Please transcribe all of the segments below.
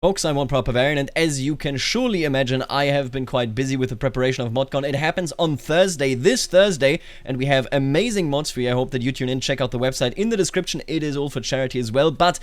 Folks, I'm Bavarian, and as you can surely imagine, I have been quite busy with the preparation of ModCon. It happens on Thursday, this Thursday, and we have amazing mods for you. I hope that you tune in, check out the website in the description. It is all for charity as well, but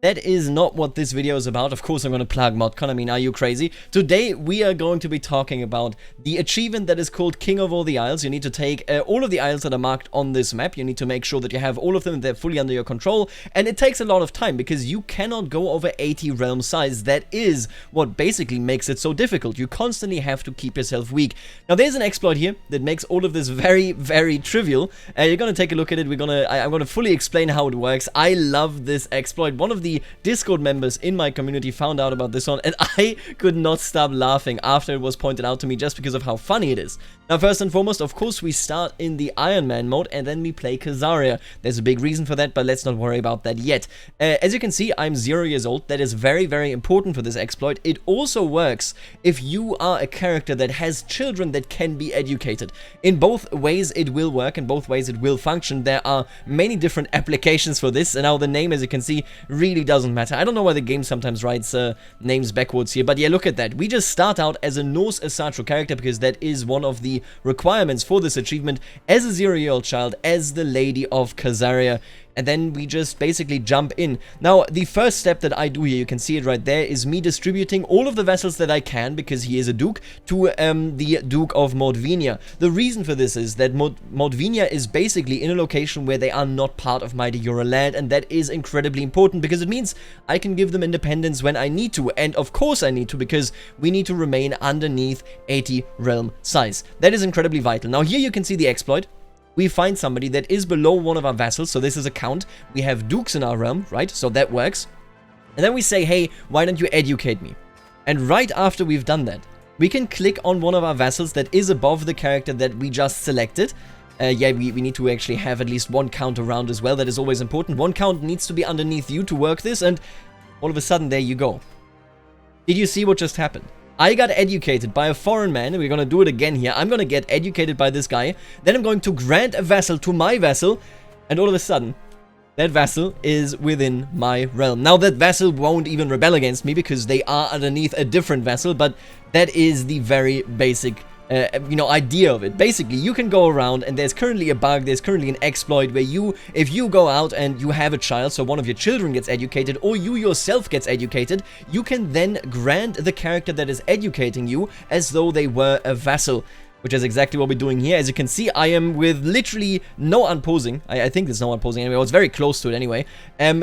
that is not what this video is about. Of course, I'm going to plug ModCon. I mean, are you crazy? Today, we are going to be talking about the achievement that is called King of all the Isles. You need to take all of the isles that are marked on this map. You need to make sure that you have all of them, they're fully under your control. And it takes a lot of time because you cannot go over 80 realm size. That is what basically makes it so difficult. You constantly have to keep yourself weak. Now, there's an exploit here that makes all of this very, very trivial. You're going to take a look at it. I'm going to fully explain how it works. I love this exploit. One of the Discord members in my community found out about this one, and I could not stop laughing after it was pointed out to me just because of how funny it is. Now, first and foremost, of course, we start in the Iron Man mode, and then we play Crusader. There's a big reason for that, but let's not worry about that yet. As you can see, I'm 0 years old. That is very, very important for this exploit. It also works if you are a character that has children that can be educated. In both ways, it will work. In both ways, it will function. There are many different applications for this, and now the name, as you can see, really doesn't matter. I don't know why the game sometimes writes names backwards here, but yeah, look at that. We just start out as a Norse Asatru character because that is one of the requirements for this achievement, as a 0-year-old child, as the Lady of Crusader. And then we just basically jump in. Now, the first step that I do here, you can see it right there, is me distributing all of the vessels that I can, because he is a duke, to the Duke of Mordvinia. The reason for this is that Mordvinia is basically in a location where they are not part of my de jure land, and that is incredibly important because it means I can give them independence when I need to, and of course I need to, because we need to remain underneath 80 realm size. That is incredibly vital. Now, here you can see the exploit. We find somebody that is below one of our vassals, so this is a count. We have dukes in our realm, right? So that works. And then we say, hey, why don't you educate me? And right after we've done that, we can click on one of our vassals that is above the character that we just selected. Yeah, we need to actually have at least one count around as well. That is always important. One count needs to be underneath you to work this, and all of a sudden, there you go. Did you see what just happened? I got educated by a foreign man, and we're going to do it again here. I'm going to get educated by this guy. Then I'm going to grant a vassal to my vassal, and all of a sudden, that vassal is within my realm. Now, that vassal won't even rebel against me because they are underneath a different vassal, but that is the very basic idea of it. Basically, you can go around, and there's currently a bug, there's currently an exploit where if you go out and you have a child, so one of your children gets educated, or you yourself gets educated, you can then grant the character that is educating you as though they were a vassal. Which is exactly what we're doing here. As you can see, I am with literally no unposing. I think there's no unposing anyway. I was very close to it anyway.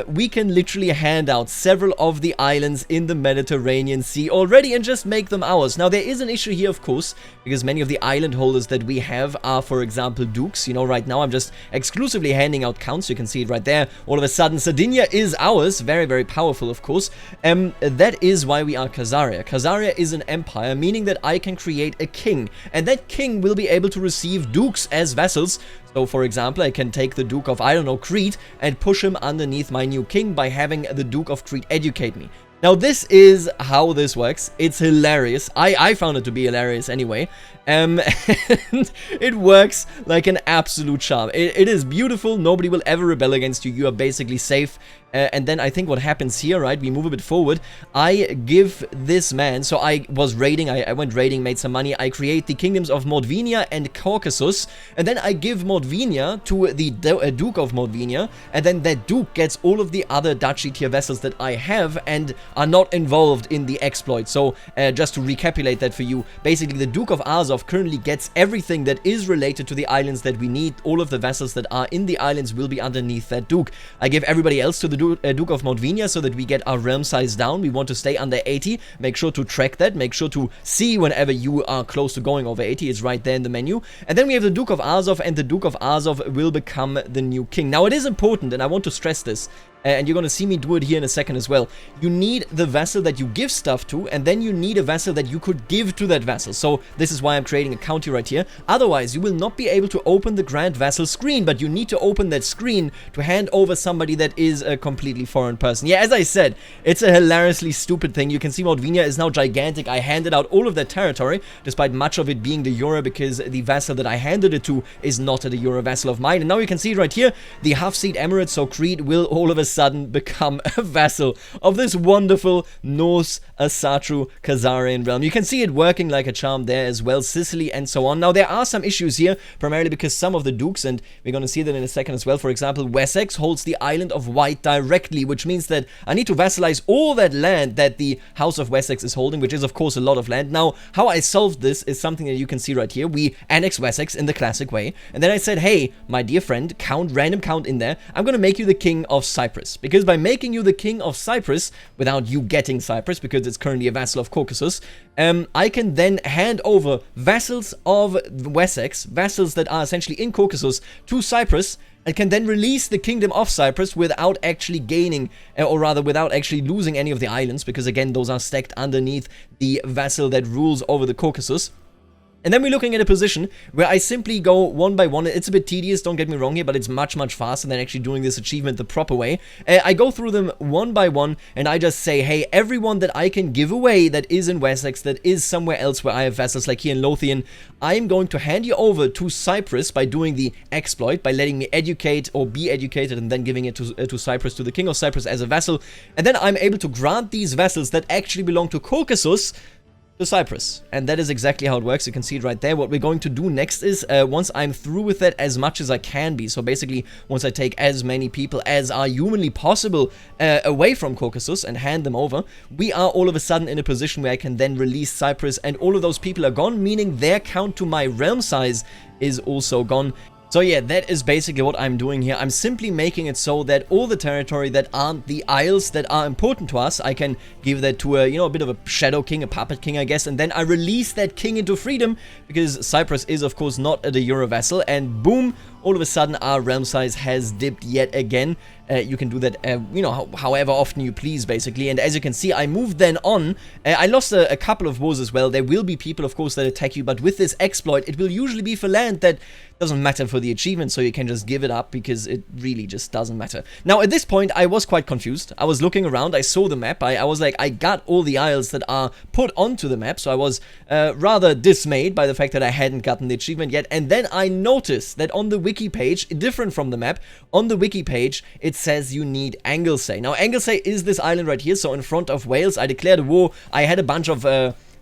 We can literally hand out several of the islands in the Mediterranean Sea already and just make them ours. Now, there is an issue here, of course, because many of the island holders that we have are, for example, dukes. You know, right now I'm just exclusively handing out counts. You can see it right there. All of a sudden, Sardinia is ours. Very, very powerful, of course. That is why we are Crusader. Crusader is an empire, meaning that I can create a king. And that king will be able to receive dukes as vassals. So, for example, I can take the Duke of, I don't know, Crete and push him underneath my new king by having the Duke of Crete educate me. Now, this is how this works. It's hilarious. I found it to be hilarious anyway. And it works like an absolute charm. It is beautiful. Nobody will ever rebel against you. You are basically safe. And then I think what happens here, right? We move a bit forward. I give this man, so I was raiding. I went raiding, made some money. I create the kingdoms of Mordvinia and Caucasus. And then I give Mordvinia to the Duke of Mordvinia. And then that Duke gets all of the other duchy tier vessels that I have and are not involved in the exploit. So just to recapitulate that for you, basically the Duke of Azov currently gets everything that is related to the islands that we need. All of the vessels that are in the islands will be underneath that Duke. I give everybody else to the Duke of Mordvinia so that we get our realm size down. We want to stay under 80. Make sure to track that. Make sure to see whenever you are close to going over 80. It's right there in the menu. And then we have the Duke of Azov, and the Duke of Azov will become the new king. Now, it is important, and I want to stress this, and you're going to see me do it here in a second as well. You need the vassal that you give stuff to, and then you need a vassal that you could give to that vassal. So this is why I'm creating a county right here. Otherwise, you will not be able to open the Grand Vassal screen, but you need to open that screen to hand over somebody that is a completely foreign person. Yeah, as I said, it's a hilariously stupid thing. You can see Mordvinia is now gigantic. I handed out all of that territory, despite much of it being de jure, because the vassal that I handed it to is not a de jure vassal of mine. And now you can see right here, the Hafsid Emirates, so Crete, will all of a sudden become a vassal of this wonderful Norse Asatru Khazarian realm. You can see it working like a charm there as well, Sicily and so on. Now, there are some issues here, primarily because some of the dukes, and we're going to see that in a second as well, for example, Wessex holds the island of Wight directly, which means that I need to vassalize all that land that the House of Wessex is holding, which is, of course, a lot of land. Now, how I solved this is something that you can see right here. We annex Wessex in the classic way, and then I said, hey, my dear friend, count, random count in there, I'm going to make you the king of Cyprus, because by making you the king of Cyprus, without you getting Cyprus, because it's currently a vassal of Caucasus, I can then hand over vassals of Wessex, vassals that are essentially in Caucasus, to Cyprus, and can then release the kingdom of Cyprus without actually gaining, or rather without actually losing any of the islands, because again, those are stacked underneath the vassal that rules over the Caucasus. And then we're looking at a position where I simply go one by one. It's a bit tedious, don't get me wrong here, but it's much, much faster than actually doing this achievement the proper way. I go through them one by one, and I just say, hey, everyone that I can give away that is in Wessex, that is somewhere else where I have vassals, like here in Lothian, I'm going to hand you over to Cyprus by doing the exploit, by letting me educate or be educated, and then giving it to Cyprus, to the king of Cyprus as a vassal. And then I'm able to grant these vassals that actually belong to Caucasus to Cyprus. And that is exactly how it works. You can see it right there. What we're going to do next is, once I'm through with that as much as I can be, so basically once I take as many people as are humanly possible away from Caucasus and hand them over, we are all of a sudden in a position where I can then release Cyprus, and all of those people are gone, meaning their count to my realm size is also gone. So yeah, that is basically what I'm doing here. I'm simply making it so that all the territory that aren't the isles that are important to us, I can give that to a, a bit of a shadow king, a puppet king, I guess, and then I release that king into freedom, because Cyprus is, of course, not a Euro vassal, and boom, all of a sudden our realm size has dipped yet again. You can do that, however often you please, basically. And as you can see, I moved then on. I lost a couple of wars as well. There will be people, of course, that attack you, but with this exploit, it will usually be for land that doesn't matter for the achievement, so you can just give it up, because it really just doesn't matter. Now, at this point, I was quite confused. I was looking around, I saw the map, I was like, I got all the isles that are put onto the map, so I was rather dismayed by the fact that I hadn't gotten the achievement yet, and then I noticed that on the wiki page, different from the map, on the wiki page, it says you need Anglesey. Now, Anglesey is this island right here, so in front of Wales. I declared a war. I had a bunch of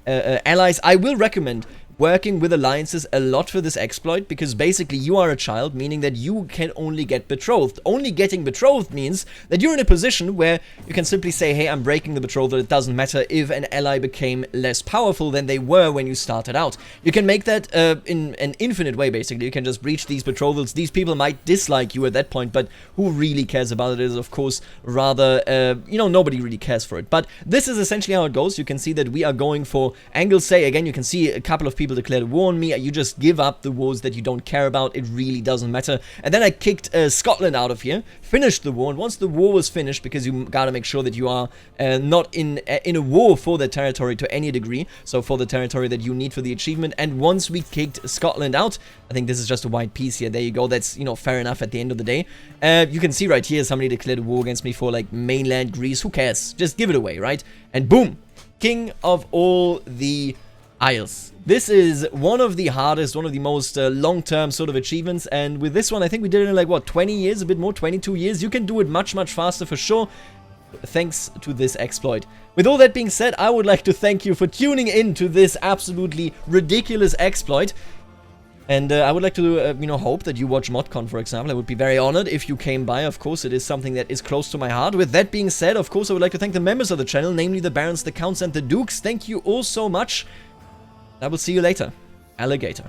allies. I will recommend working with alliances a lot for this exploit, because basically you are a child, meaning that you can only get betrothed. Only getting betrothed means that you're in a position where you can simply say, hey, I'm breaking the betrothal. It doesn't matter if an ally became less powerful than they were when you started out. You can make that in an infinite way, basically. You can just breach these betrothals. These people might dislike you at that point, but who really cares about it is, of course, rather, nobody really cares for it. But this is essentially how it goes. You can see that we are going for Anglesey. Again, you can see a couple of people declared a war on me. You just give up the wars that you don't care about. It really doesn't matter. And then I kicked Scotland out of here, finished the war, and once the war was finished, because you gotta make sure that you are not in a war for the territory to any degree, so for the territory that you need for the achievement, and once we kicked Scotland out, I think this is just a white piece here, there you go, that's, fair enough at the end of the day. You can see right here, somebody declared a war against me for, like, mainland Greece. Who cares? Just give it away, right? And boom! King of all the Isles. This is one of the hardest, one of the most long-term sort of achievements, and with this one, I think we did it in like, what, 20 years, a bit more, 22 years. You can do it much, much faster for sure, thanks to this exploit. With all that being said, I would like to thank you for tuning in to this absolutely ridiculous exploit. And I would like to, hope that you watch ModCon, for example. I would be very honored if you came by. Of course, it is something that is close to my heart. With that being said, of course, I would like to thank the members of the channel, namely the Barons, the Counts, and the Dukes. Thank you all so much. I will see you later. Alligator.